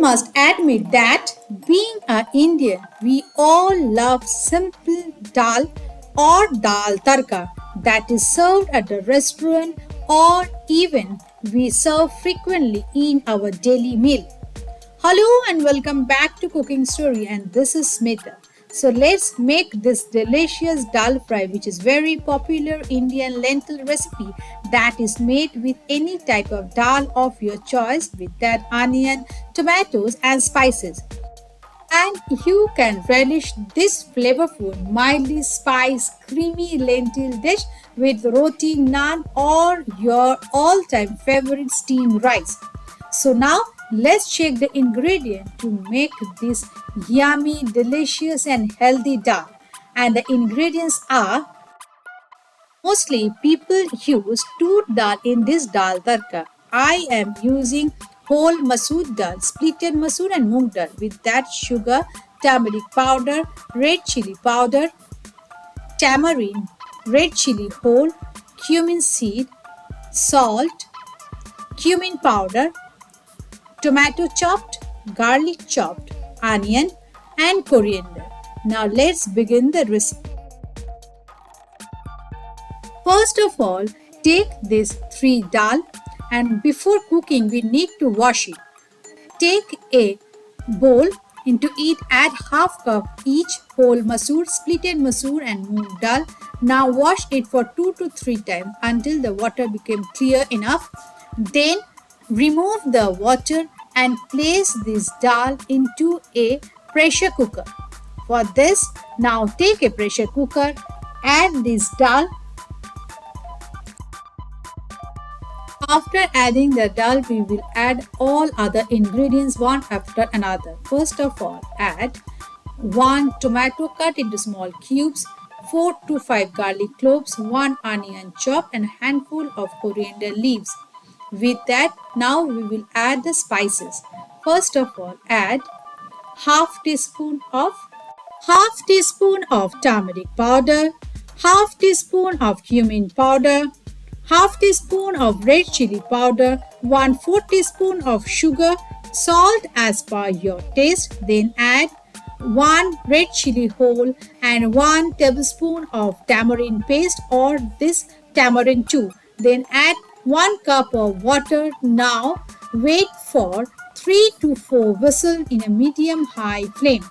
must admit that being an Indian, we all love simple dal or dal tadka that is served at a restaurant or even we serve frequently in our daily meal. Hello and welcome back to Cooking Story, and this is Smita. So let's make this delicious dal fry, which is very popular Indian lentil recipe that is made with any type of dal of your choice with that onion, tomatoes and spices. And you can relish this flavorful, mildly spiced, creamy lentil dish with roti, naan, or your all time favorite steamed rice. So, now let's check the ingredient to make this yummy, delicious, and healthy dal. And the ingredients are mostly people use tur dal in this dal tadka. I am using whole Masoor dal, splitted Masoor and Moong dal with that sugar, turmeric powder, red chili powder, tamarind, red chili whole, cumin seed, salt, cumin powder, tomato chopped, garlic chopped, onion, and coriander. Now let's begin the recipe. First of all, take this 3 dal and before cooking we need to wash it. Take a bowl, into it add half cup each whole masoor, splitted masoor and moong dal. Now wash it for 2 to 3 times until the water became clear enough. Then remove the water and place this dal into a pressure cooker. For this, now take a pressure cooker, add this dal. After adding the dal, we will add all other ingredients one after another. First of all, add 1 tomato cut into small cubes, 4 to 5 garlic cloves, 1 onion chopped, and a handful of coriander leaves. With that, now we will add the spices. First of all, add half teaspoon of turmeric powder, half teaspoon of cumin powder, half teaspoon of red chili powder, 1/4 teaspoon of sugar, salt as per your taste. Then add 1 red chili whole and 1 tablespoon of tamarind paste or this tamarind too. Then add 1 cup of water. Now wait for 3 to 4 whistles in a medium-high flame.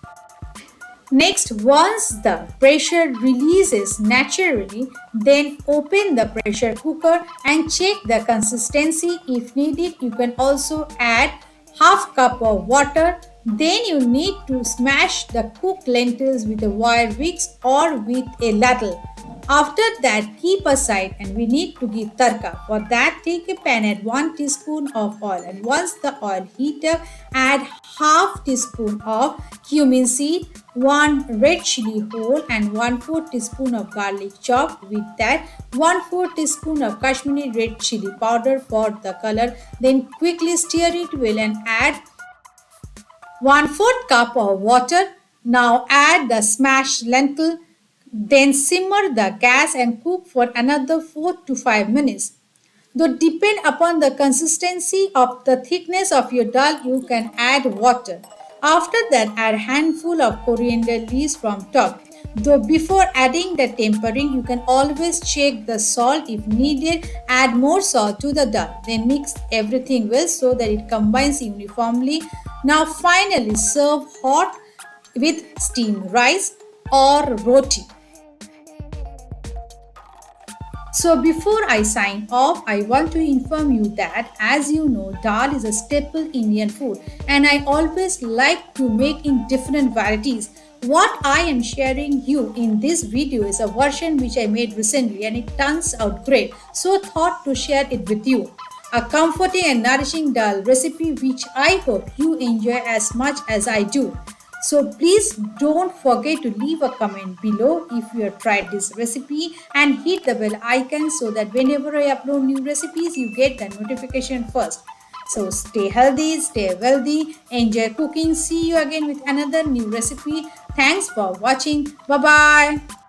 Next, once the pressure releases naturally, then open the pressure cooker and check the consistency. If needed, you can also add half cup of water. Then you need to smash the cooked lentils with a wire whisk or with a ladle. After that, keep aside and we need to give tadka. For that, take a pan, add 1 teaspoon of oil, and once the oil heat up, add half teaspoon of cumin seed, 1 red chili whole and 1/4 teaspoon of garlic chopped. With that, 1/4 teaspoon of Kashmiri red chili powder for the color. Then quickly stir it well and add 1/4 cup of water. Now add the smashed lentil. Then simmer the gas and cook for another 4 to 5 minutes. Though depend upon the consistency of the thickness of your dal, you can add water. After that, add handful of coriander leaves from top. Though before adding the tempering, you can always check the salt if needed. Add more salt to the dal. Then mix everything well so that it combines uniformly. Now finally serve hot with steamed rice or roti. So before I sign off, I want to inform you that as you know, dal is a staple Indian food and I always like to make in different varieties. What I am sharing you in this video is a version which I made recently and it turns out great. So thought to share it with you. A comforting and nourishing dal recipe which I hope you enjoy as much as I do. So please don't forget to leave a comment below if you have tried this recipe and hit the bell icon so that whenever I upload new recipes you get the notification first. So stay healthy, stay wealthy, enjoy cooking. See you again with another new recipe. Thanks for watching. Bye bye.